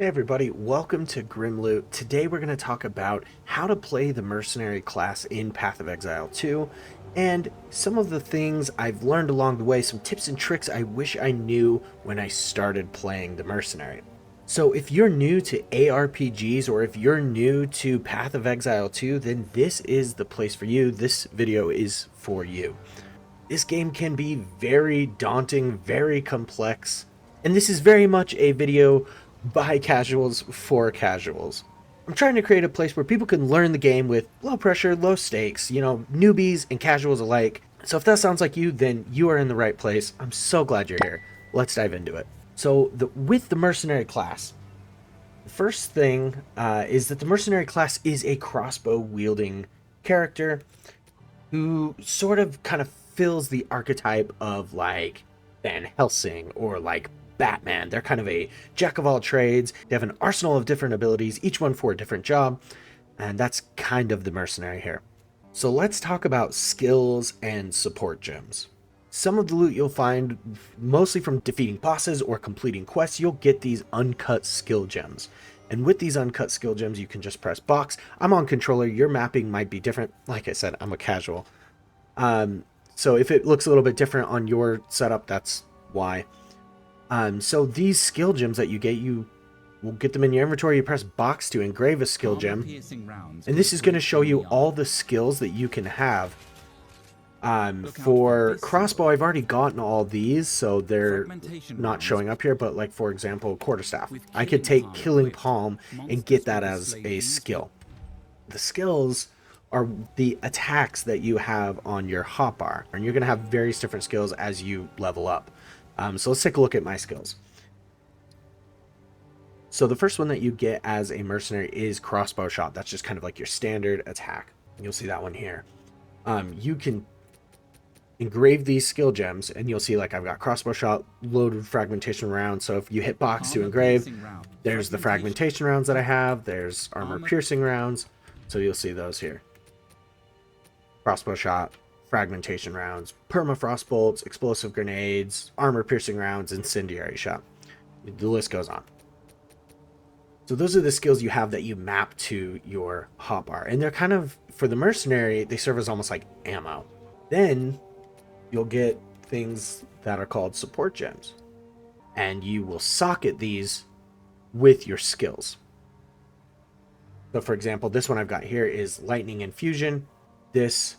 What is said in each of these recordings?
Hey everybody, welcome to Grimloot. Today we're going to talk about how to play the Mercenary class in Path of Exile 2, and some of the things I've learned along the way, some tips and tricks I wish I knew when I started playing the Mercenary. So if you're new to ARPGs or if you're new to Path of Exile 2, then this is the place for you. This video is for you. This game can be very daunting, very complex, and this is very much a video by casuals for casuals. I'm trying to create a place where people can learn the game with low pressure, low stakes, newbies and casuals alike. So if that sounds like you, then you are in the right place. I'm so glad you're here. Let's dive into it. So with the Mercenary class, the first thing is that the Mercenary class is a crossbow wielding character who sort of kind of fills the archetype of like Van Helsing or like Batman. They're kind of a jack of all trades. They have an arsenal of different abilities, each one for a different job, and that's kind of the Mercenary here. So let's talk about skills and support gems. Some of the loot you'll find mostly from defeating bosses or completing quests. You'll get these uncut skill gems. And with these uncut skill gems, you can just press box. I'm on controller. Your mapping might be different. Like I said, I'm a casual. So if it looks a little bit different on your setup, that's why. So these skill gems that you get, you will get them in your inventory. You press box to engrave a skill gem. And this is going to show you all the skills that you can have. For crossbow, I've already gotten all these, so they're not showing up here, but like, for example, quarterstaff. I could take Killing Palm and get that as a skill. The skills are the attacks that you have on your hotbar, and you're going to have various different skills as you level up. So let's take a look at my skills. So the first one that you get as a mercenary is crossbow shot. That's just kind of like your standard attack. You'll see that one here. You can engrave these skill gems and you'll see like I've got crossbow shot, loaded fragmentation rounds. So if you hit box to engrave, there's the fragmentation rounds that I have. There's armor piercing rounds. So you'll see those here. Crossbow shot, fragmentation rounds, permafrost bolts, explosive grenades, armor piercing rounds, incendiary shot. The list goes on. So those are the skills you have that you map to your hotbar. And they're kind of, for the mercenary, they serve as almost like ammo. Then you'll get things that are called support gems. And you will socket these with your skills. So for example, this one I've got here is Lightning Infusion. This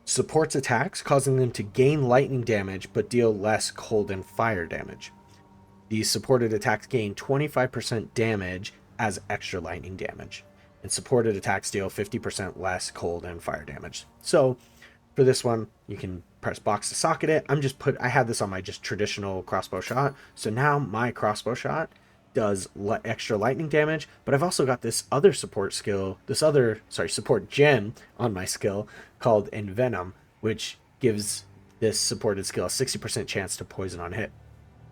supports attacks, causing them to gain lightning damage, but deal less cold and fire damage. These supported attacks gain 25% damage as extra lightning damage. And supported attacks deal 50% less cold and fire damage. So for this one, you can press box to socket it. I had this on my just traditional crossbow shot. So now my crossbow shot does extra lightning damage, but I've also got this other support gem on my skill called Envenom, which gives this supported skill a 60% chance to poison on hit.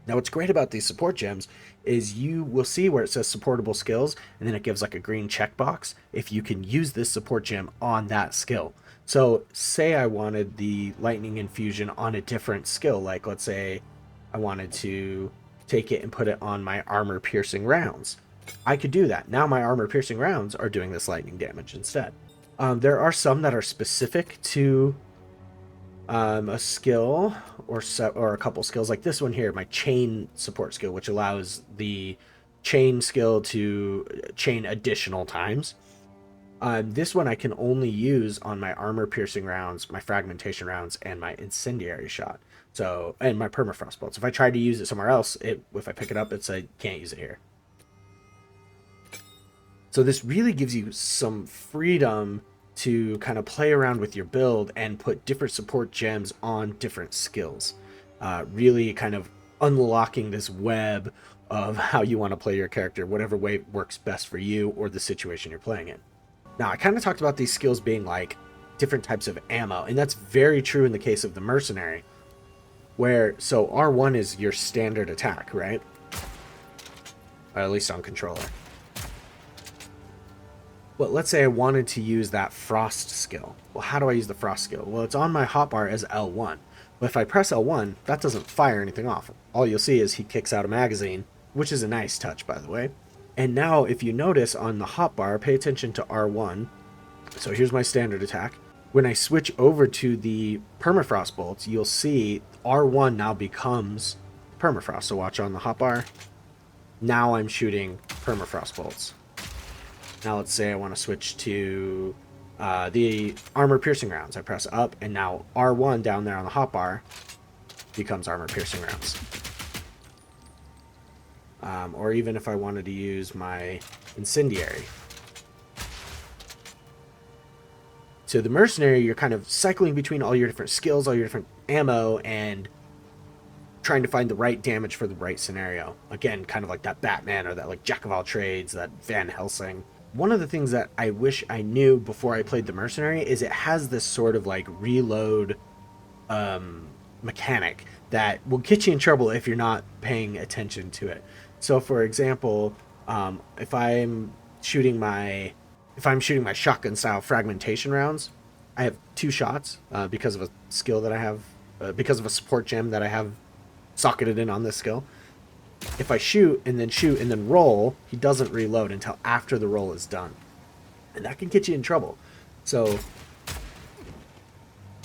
Now what's great about these support gems is you will see where it says supportable skills, and then it gives like a green checkbox if you can use this support gem on that skill. So say I wanted the lightning infusion on a different skill, like let's say I wanted to take it and put it on my armor piercing rounds. I could do that. Now my armor piercing rounds are doing this lightning damage instead. There are some that are specific to a skill or a couple skills, like this one here, my chain support skill, which allows the chain skill to chain additional times. This one I can only use on my armor piercing rounds, my fragmentation rounds, and my incendiary shot. So, and my permafrost bolts. If I try to use it somewhere else, if I pick it up, it's I can't use it here. So this really gives you some freedom to kind of play around with your build and put different support gems on different skills. Really kind of unlocking this web of how you want to play your character, whatever way works best for you or the situation you're playing in. Now, I kind of talked about these skills being like different types of ammo, and that's very true in the case of the mercenary, where, so R1 is your standard attack, right? Or at least on controller. But let's say I wanted to use that frost skill. Well, how do I use the frost skill? Well, it's on my hotbar as L1. But if I press L1, that doesn't fire anything off. All you'll see is he kicks out a magazine, which is a nice touch, by the way. And now if you notice on the hotbar, pay attention to R1. So here's my standard attack. When I switch over to the permafrost bolts, you'll see R1 now becomes permafrost. So watch on the hotbar. Now I'm shooting permafrost bolts. Now let's say I want to switch to the armor piercing rounds. I press up, and now R1 down there on the hotbar becomes armor piercing rounds. Or even if I wanted to use my incendiary. So the mercenary, you're kind of cycling between all your different skills, all your different ammo, and trying to find the right damage for the right scenario. Again, kind of like that Batman or that like Jack of all trades, that Van Helsing. One of the things that I wish I knew before I played the mercenary is it has this sort of like reload mechanic that will get you in trouble if you're not paying attention to it. So for example, if I'm shooting my shotgun style fragmentation rounds, I have 2 shots because of a skill that I have, because of a support gem that I have socketed in on this skill. If I shoot and then roll, he doesn't reload until after the roll is done. And that can get you in trouble. So,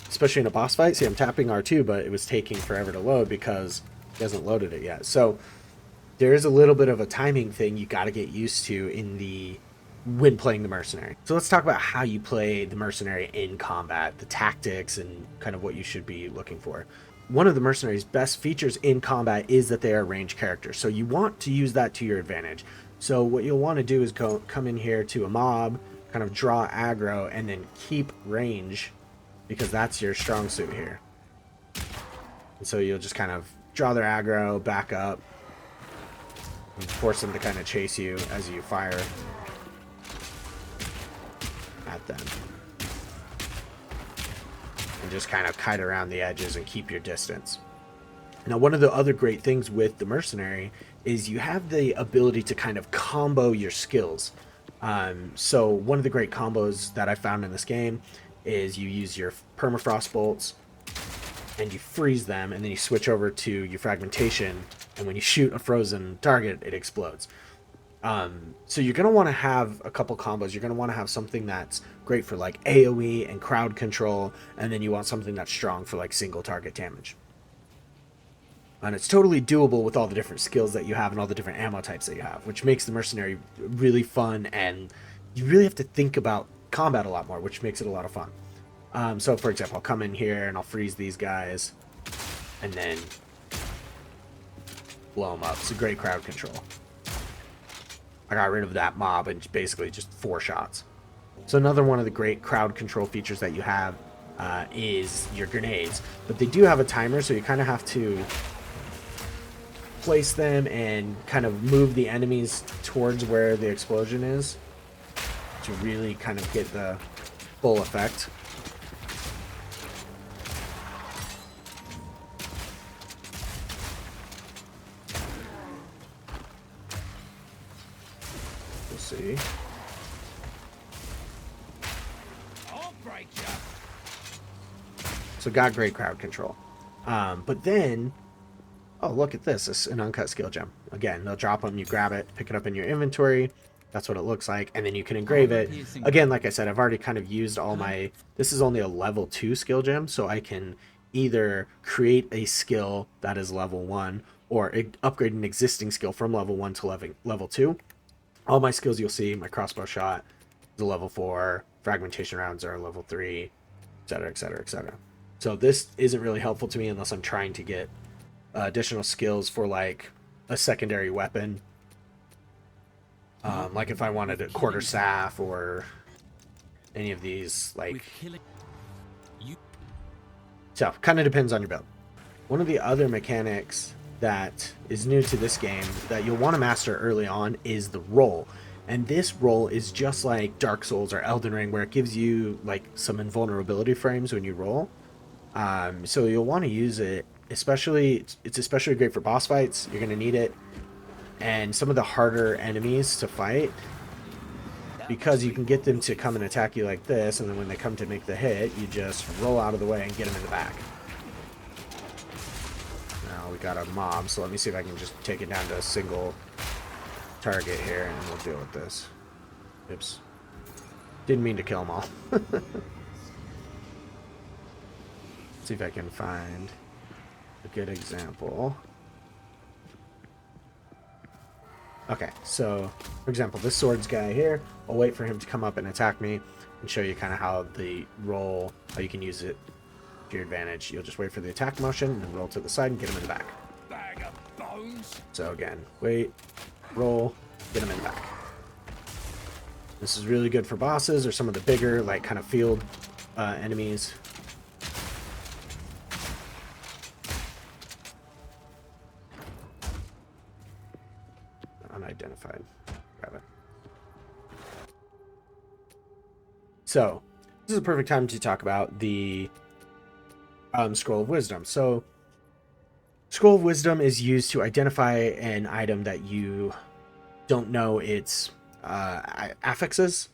especially in a boss fight, see I'm tapping R2, but it was taking forever to load because he hasn't loaded it yet. So, there is a little bit of a timing thing you got to get used to when playing the mercenary. So let's talk about how you play the mercenary in combat, the tactics, and kind of what you should be looking for. One of the mercenary's best features in combat is that they are ranged characters. So you want to use that to your advantage. So what you'll want to do is come in here to a mob, kind of draw aggro, and then keep range, because that's your strong suit here. And so you'll just kind of draw their aggro, back up, and force them to kind of chase you as you fire at them. And just kind of kite around the edges and keep your distance. Now, one of the other great things with the mercenary is you have the ability to kind of combo your skills. So one of the great combos that I found in this game is you use your permafrost bolts and you freeze them, and then you switch over to your fragmentation, and when you shoot a frozen target, it explodes. So you're going to want to have a couple combos. You're going to want to have something that's great for like AoE and crowd control, and then you want something that's strong for like single target damage. And it's totally doable with all the different skills that you have and all the different ammo types that you have, which makes the mercenary really fun, and you really have to think about combat a lot more, which makes it a lot of fun. So for example, I'll come in here and I'll freeze these guys and then blow them up. It's a great crowd control. I got rid of that mob in basically just 4 shots. So another one of the great crowd control features that you have is your grenades. But they do have a timer, so you kind of have to place them and kind of move the enemies towards where the explosion is to really kind of get the full effect. We'll see. So got great crowd control. But then, oh, look at this. It's an uncut skill gem. Again, they'll drop them, you grab it, pick it up in your inventory. That's what it looks like. And then you can engrave it. Again, like I said, I've already kind of used all my... This is only a level 2 skill gem, so I can either create a skill that is level 1 or upgrade an existing skill from level 1 to level 2. All my skills you'll see, my crossbow shot is a level 4, fragmentation rounds are a level 3, etc, etc, etc. So this isn't really helpful to me unless I'm trying to get additional skills for like a secondary weapon. Like if I wanted a quarter staff or any of these, like... So, kind of depends on your build. One of the other mechanics that is new to this game that you'll want to master early on is the roll. And this roll is just like Dark Souls or Elden Ring, where it gives you like some invulnerability frames when you roll. So you'll want to use it, especially, it's especially great for boss fights. You're going to need it. And some of the harder enemies to fight, because you can get them to come and attack you like this, and then when they come to make the hit, you just roll out of the way and get them in the back. Now we got a mob, so let me see if I can just take it down to a single target here, and we'll deal with this. Oops. Didn't mean to kill them all. See if I can find a good example. Okay, so, for example, this swords guy here, I'll wait for him to come up and attack me and show you kind of how the roll, how you can use it to your advantage. You'll just wait for the attack motion and then roll to the side and get him in the back. Bag of bones. So again, wait, roll, get him in the back. This is really good for bosses or some of the bigger, like, kind of field enemies. Unidentified. Grab it. So, this is a perfect time to talk about the Scroll of Wisdom. So, Scroll of Wisdom is used to identify an item that you don't know its affixes,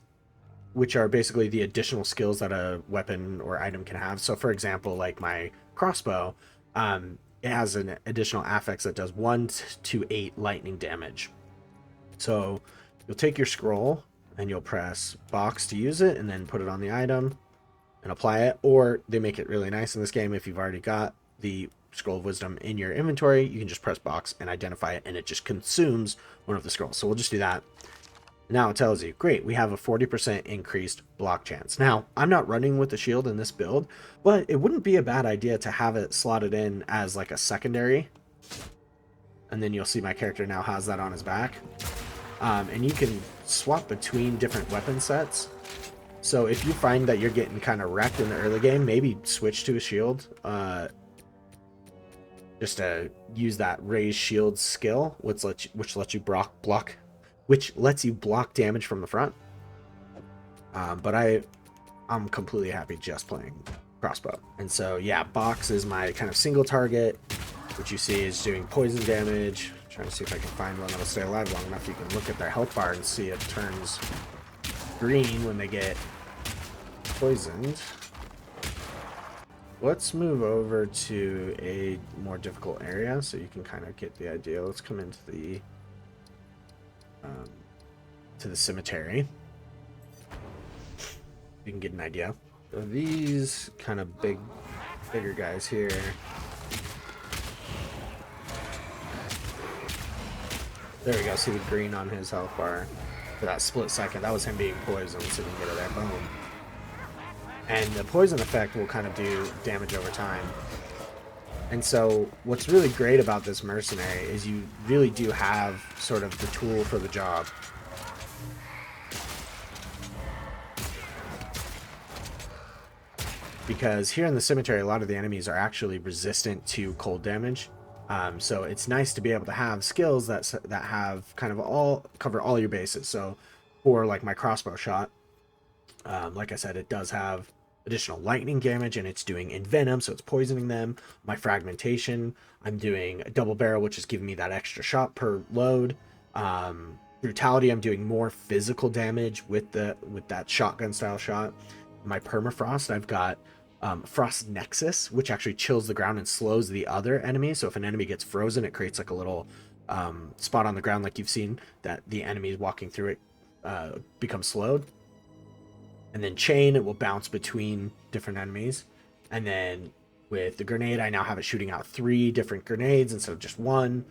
which are basically the additional skills that a weapon or item can have. So, for example, like my crossbow, it has an additional affix that does 1 to 8 lightning damage. So you'll take your scroll and you'll press box to use it and then put it on the item and apply it. Or they make it really nice in this game. If you've already got the Scroll of Wisdom in your inventory, you can just press box and identify it, and it just consumes one of the scrolls. So we'll just do that. Now it tells you, great, we have a 40% increased block chance. Now, I'm not running with the shield in this build, but it wouldn't be a bad idea to have it slotted in as like a secondary. And then you'll see my character now has that on his back. And you can swap between different weapon sets. So if you find that you're getting kind of wrecked in the early game, maybe switch to a shield. Just to use that raised shield skill, which lets you block damage from the front. But I'm completely happy just playing crossbow. And so yeah, box is my kind of single target, which you see is doing poison damage. Trying to see if I can find one that'll stay alive long enough. You can look at their health bar and see it turns green when they get poisoned. Let's move over to a more difficult area so you can kind of get the idea. Let's come into the cemetery. You can get an idea. So these kind of bigger guys here. There we go. See the green on his health bar for that split second. That was him being poisoned, so we can get it there. Boom. And the poison effect will kind of do damage over time. And so what's really great about this mercenary is you really do have sort of the tool for the job. Because here in the cemetery, a lot of the enemies are actually resistant to cold damage. So it's nice to be able to have skills that have kind of cover all your bases. So for like my crossbow shot, like I said, it does have additional lightning damage and it's doing envenom, so it's poisoning them. My fragmentation, I'm doing a double barrel, which is giving me that extra shot per load. Brutality, I'm doing more physical damage with that shotgun style shot. My permafrost, I've got Frost Nexus, which actually chills the ground and slows the other enemies. So if an enemy gets frozen, it creates like a little spot on the ground, like you've seen that the enemies walking through it become slowed. And then Chain, it will bounce between different enemies. And then with the grenade, I now have it shooting out 3 different grenades instead of just 1.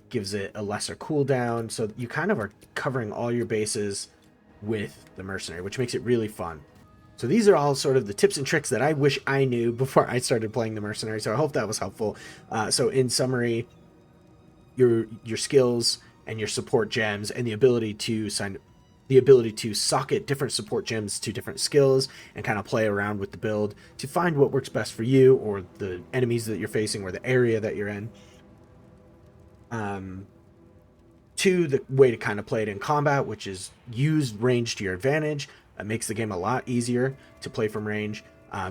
Gives it a lesser cooldown. So you kind of are covering all your bases with the mercenary, which makes it really fun. So these are all sort of the tips and tricks that I wish I knew before I started playing the mercenary. So I hope that was helpful. So in summary, your skills and your support gems and the ability to socket different support gems to different skills and kind of play around with the build to find what works best for you or the enemies that you're facing or the area that you're in. To the way to kind of play it in combat, which is use range to your advantage. It makes the game a lot easier to play from range.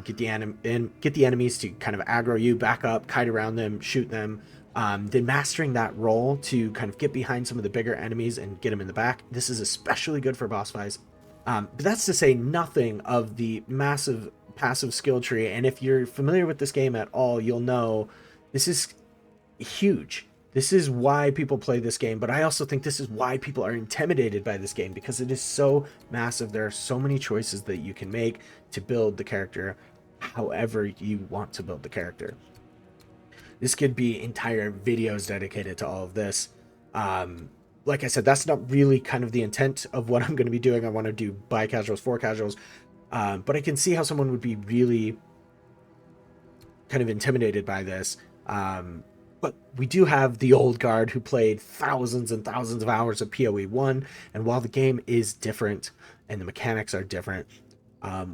Get the enemies to kind of aggro you, back up, kite around them, shoot them. Then mastering that role to kind of get behind some of the bigger enemies and get them in the back. This is especially good for boss fights. But that's to say nothing of the massive passive skill tree. And if you're familiar with this game at all, you'll know this is huge. This is why people play this game, but I also think this is why people are intimidated by this game, because it is so massive. There are so many choices that you can make to build the character however you want to build the character. This could be entire videos dedicated to all of this. Like I said, that's not really kind of the intent of what I'm going to be doing. I want to do by casuals, for casuals, but I can see how someone would be really kind of intimidated by this. But we do have the old guard who played thousands and thousands of hours of PoE 1, and while the game is different and the mechanics are different,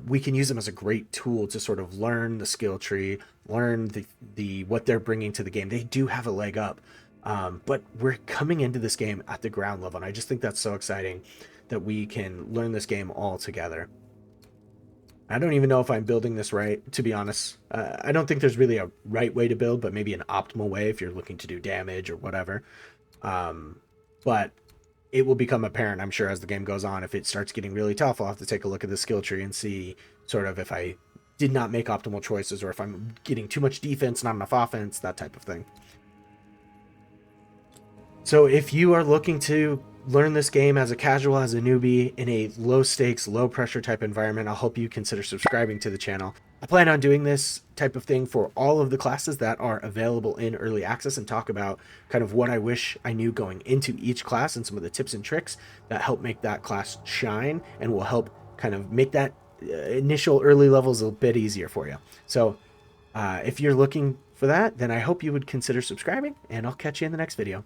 we can use them as a great tool to sort of learn the skill tree, learn the what they're bringing to the game. They do have a leg up, but we're coming into this game at the ground level, and I just think that's so exciting that we can learn this game all together. I don't even know if I'm building this right, to be honest. I don't think there's really a right way to build, but maybe an optimal way if you're looking to do damage or whatever. But it will become apparent, I'm sure, as the game goes on. If it starts getting really tough, I'll have to take a look at the skill tree and see sort of if I did not make optimal choices, or if I'm getting too much defense, not enough offense, that type of thing. So if you are looking to learn this game as a casual, as a newbie, in a low stakes, low pressure type environment, I'll hope you consider subscribing to the channel. I plan on doing this type of thing for all of the classes that are available in early access, and talk about kind of what I wish I knew going into each class and some of the tips and tricks that help make that class shine and will help kind of make that initial early levels a bit easier for you. So if you're looking for that, then I hope you would consider subscribing, and I'll catch you in the next video.